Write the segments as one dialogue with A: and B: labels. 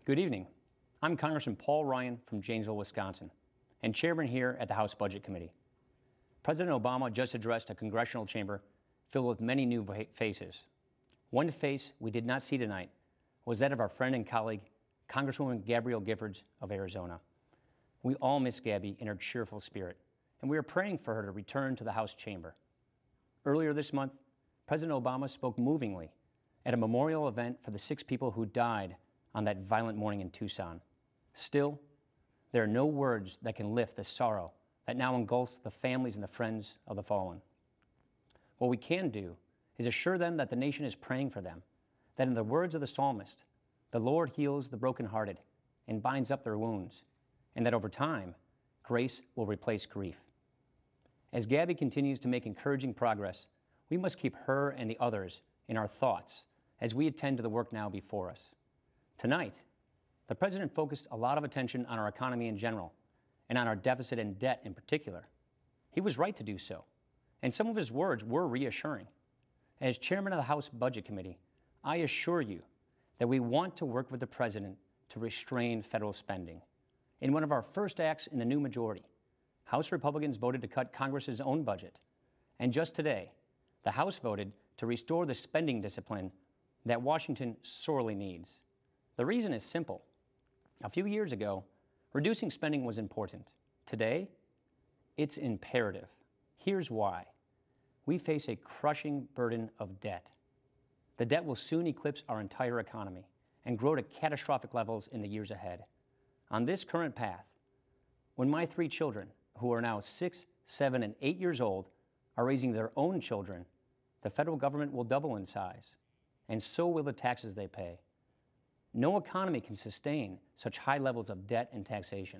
A: Good evening. I'm Congressman Paul Ryan from Janesville, Wisconsin, and chairman here at the House Budget Committee. President Obama just addressed a congressional chamber filled with many new faces. One face we did not see tonight was that of our friend and colleague, Congresswoman Gabrielle Giffords of Arizona. We all miss Gabby in her cheerful spirit, and we are praying for her to return to the House chamber. Earlier this month, President Obama spoke movingly at a memorial event for the 6 people who died on that violent morning in Tucson. Still, there are no words that can lift the sorrow that now engulfs the families and the friends of the fallen. What we can do is assure them that the nation is praying for them, that in the words of the psalmist, the Lord heals the brokenhearted and binds up their wounds, and that over time, grace will replace grief. As Gabby continues to make encouraging progress, we must keep her and the others in our thoughts as we attend to the work now before us. Tonight, the President focused a lot of attention on our economy in general and on our deficit and debt in particular. He was right to do so, and some of his words were reassuring. As chairman of the House Budget Committee, I assure you that we want to work with the President to restrain federal spending. In one of our first acts in the new majority, House Republicans voted to cut Congress's own budget, and just today, the House voted to restore the spending discipline that Washington sorely needs. The reason is simple. A few years ago, reducing spending was important. Today, it's imperative. Here's why. We face a crushing burden of debt. The debt will soon eclipse our entire economy and grow to catastrophic levels in the years ahead. On this current path, when my 3 children, who are now 6, 7, and 8 years old, are raising their own children, the federal government will double in size, and so will the taxes they pay. No economy can sustain such high levels of debt and taxation.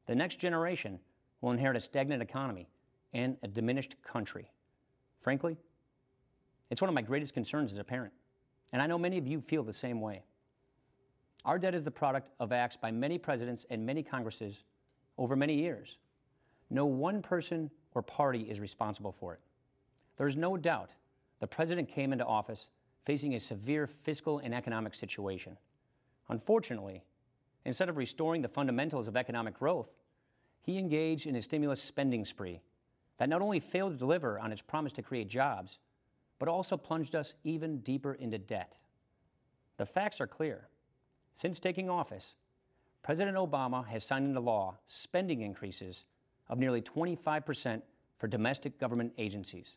A: The next generation will inherit a stagnant economy and a diminished country. Frankly, it's one of my greatest concerns as a parent, and I know many of you feel the same way. Our debt is the product of acts by many presidents and many Congresses over many years. No one person or party is responsible for it. There is no doubt the President came into office facing a severe fiscal and economic situation. Unfortunately, instead of restoring the fundamentals of economic growth, he engaged in a stimulus spending spree that not only failed to deliver on its promise to create jobs, but also plunged us even deeper into debt. The facts are clear. Since taking office, President Obama has signed into law spending increases of nearly 25% for domestic government agencies,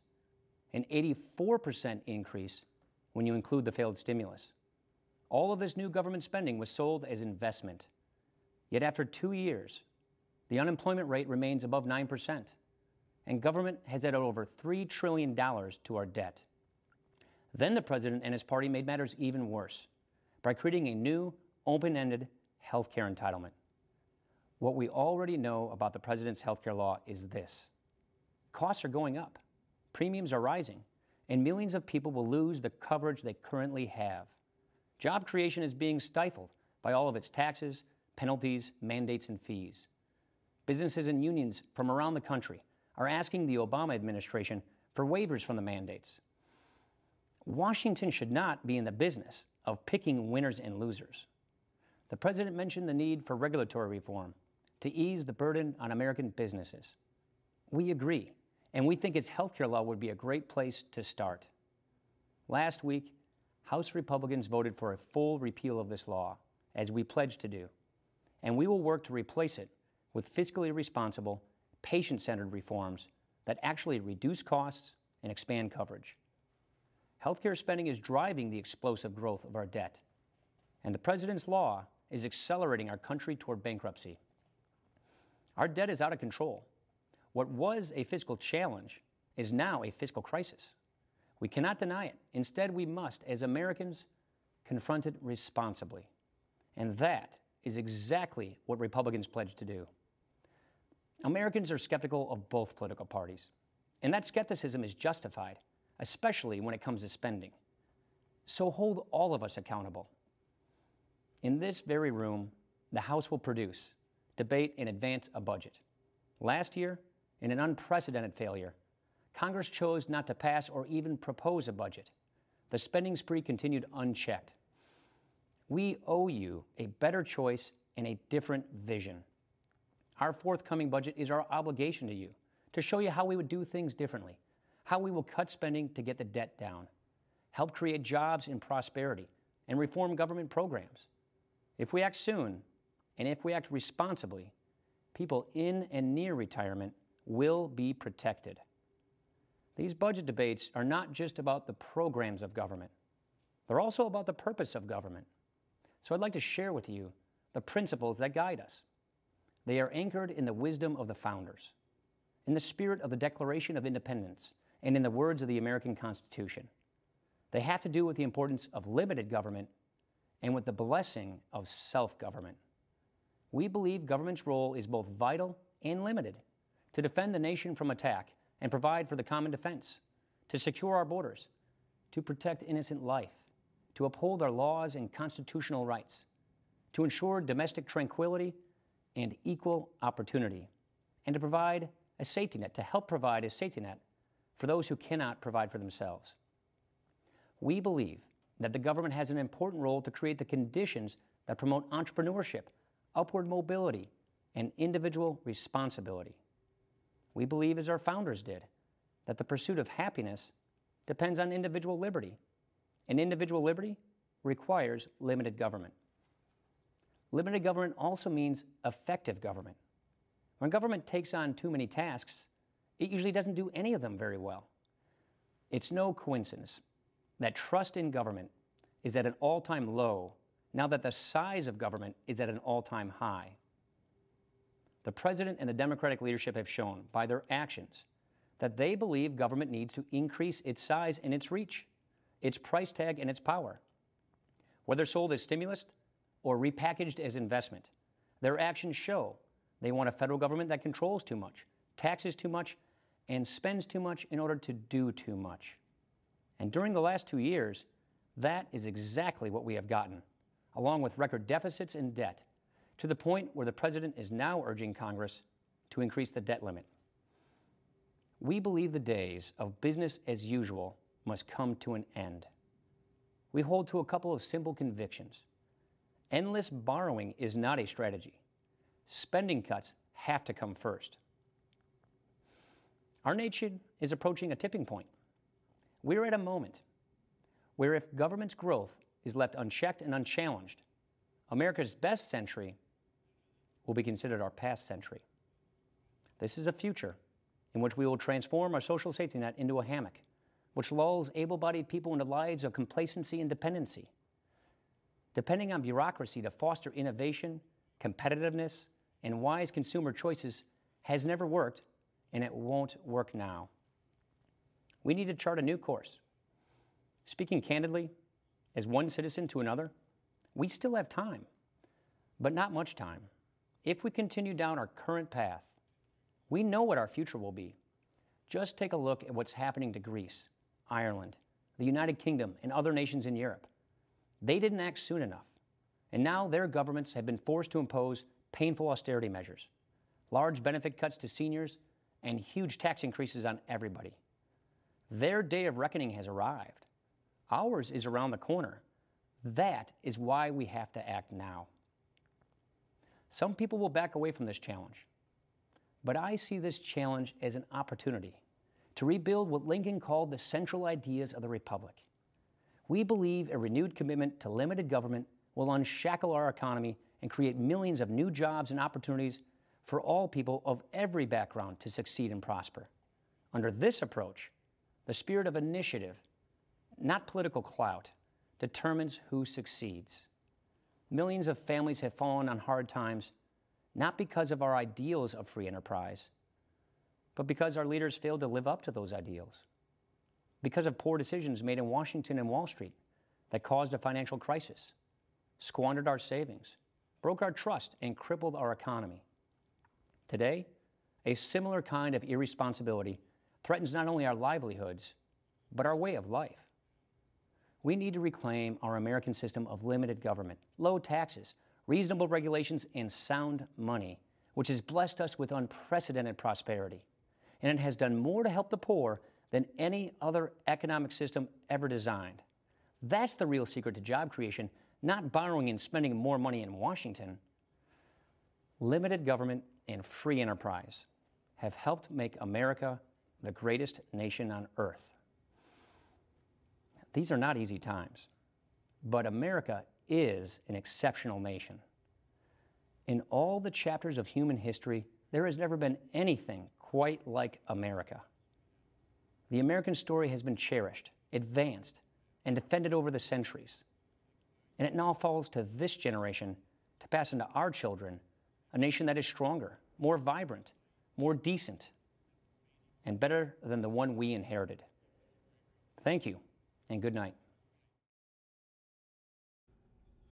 A: an 84% increase when you include the failed stimulus. All of this new government spending was sold as investment. Yet after 2 years, the unemployment rate remains above 9%, and government has added over $3 trillion to our debt. Then the President and his party made matters even worse by creating a new, open-ended health care entitlement. What we already know about the President's health care law is this. Costs are going up, premiums are rising, and millions of people will lose the coverage they currently have. Job creation is being stifled by all of its taxes, penalties, mandates, and fees. Businesses and unions from around the country are asking the Obama administration for waivers from the mandates. Washington should not be in the business of picking winners and losers. The President mentioned the need for regulatory reform to ease the burden on American businesses. We agree, and we think his health care law would be a great place to start. Last week, House Republicans voted for a full repeal of this law, as we pledged to do, and we will work to replace it with fiscally responsible, patient-centered reforms that actually reduce costs and expand coverage. Healthcare spending is driving the explosive growth of our debt, and the President's law is accelerating our country toward bankruptcy. Our debt is out of control. What was a fiscal challenge is now a fiscal crisis. We cannot deny it. Instead, we must, as Americans, confront it responsibly. And that is exactly what Republicans pledged to do. Americans are skeptical of both political parties, and that skepticism is justified, especially when it comes to spending. So hold all of us accountable. In this very room, the House will produce, debate, and advance a budget. Last year, in an unprecedented failure, Congress chose not to pass or even propose a budget. The spending spree continued unchecked. We owe you a better choice and a different vision. Our forthcoming budget is our obligation to you, to show you how we would do things differently, how we will cut spending to get the debt down, help create jobs and prosperity, and reform government programs. If we act soon, and if we act responsibly, people in and near retirement will be protected. These budget debates are not just about the programs of government. They're also about the purpose of government. So I'd like to share with you the principles that guide us. They are anchored in the wisdom of the founders, in the spirit of the Declaration of Independence, and in the words of the American Constitution. They have to do with the importance of limited government and with the blessing of self-government. We believe government's role is both vital and limited to defend the nation from attack and provide for the common defense, to secure our borders, to protect innocent life, to uphold our laws and constitutional rights, to ensure domestic tranquility and equal opportunity, and to provide a safety net, to help provide a safety net for those who cannot provide for themselves. We believe that the government has an important role to create the conditions that promote entrepreneurship, upward mobility, and individual responsibility. We believe, as our founders did, that the pursuit of happiness depends on individual liberty, and individual liberty requires limited government. Limited government also means effective government. When government takes on too many tasks, it usually doesn't do any of them very well. It's no coincidence that trust in government is at an all-time low now that the size of government is at an all-time high. The President and the Democratic leadership have shown by their actions that they believe government needs to increase its size and its reach, its price tag and its power. Whether sold as stimulus or repackaged as investment, their actions show they want a federal government that controls too much, taxes too much, and spends too much in order to do too much. And during the last 2 years, that is exactly what we have gotten, along with record deficits and debt, to the point where the President is now urging Congress to increase the debt limit. We believe the days of business as usual must come to an end. We hold to a couple of simple convictions. Endless borrowing is not a strategy. Spending cuts have to come first. Our nation is approaching a tipping point. We're at a moment where if government's growth is left unchecked and unchallenged, America's best century will be considered our past century. This is a future in which we will transform our social safety net into a hammock, which lulls able-bodied people into lives of complacency and dependency. Depending on bureaucracy to foster innovation, competitiveness, and wise consumer choices has never worked, and it won't work now. We need to chart a new course. Speaking candidly, as one citizen to another, we still have time, but not much time. If we continue down our current path, we know what our future will be. Just take a look at what's happening to Greece, Ireland, the United Kingdom, and other nations in Europe. They didn't act soon enough, and now their governments have been forced to impose painful austerity measures, large benefit cuts to seniors, and huge tax increases on everybody. Their day of reckoning has arrived. Ours is around the corner. That is why we have to act now. Some people will back away from this challenge, but I see this challenge as an opportunity to rebuild what Lincoln called the central ideas of the Republic. We believe a renewed commitment to limited government will unshackle our economy and create millions of new jobs and opportunities for all people of every background to succeed and prosper. Under this approach, the spirit of initiative, not political clout, determines who succeeds. Millions of families have fallen on hard times, not because of our ideals of free enterprise, but because our leaders failed to live up to those ideals. Because of poor decisions made in Washington and Wall Street that caused a financial crisis, squandered our savings, broke our trust, and crippled our economy. Today, a similar kind of irresponsibility threatens not only our livelihoods, but our way of life. We need to reclaim our American system of limited government, low taxes, reasonable regulations, and sound money, which has blessed us with unprecedented prosperity. And it has done more to help the poor than any other economic system ever designed. That's the real secret to job creation, not borrowing and spending more money in Washington, limited government and free enterprise have helped make America the greatest nation on earth. These are not easy times, but America is an exceptional nation. In all the chapters of human history, there has never been anything quite like America. The American story has been cherished, advanced, and defended over the centuries. And it now falls to this generation to pass on to our children a nation that is stronger, more vibrant, more decent, and better than the one we inherited. Thank you, and good night.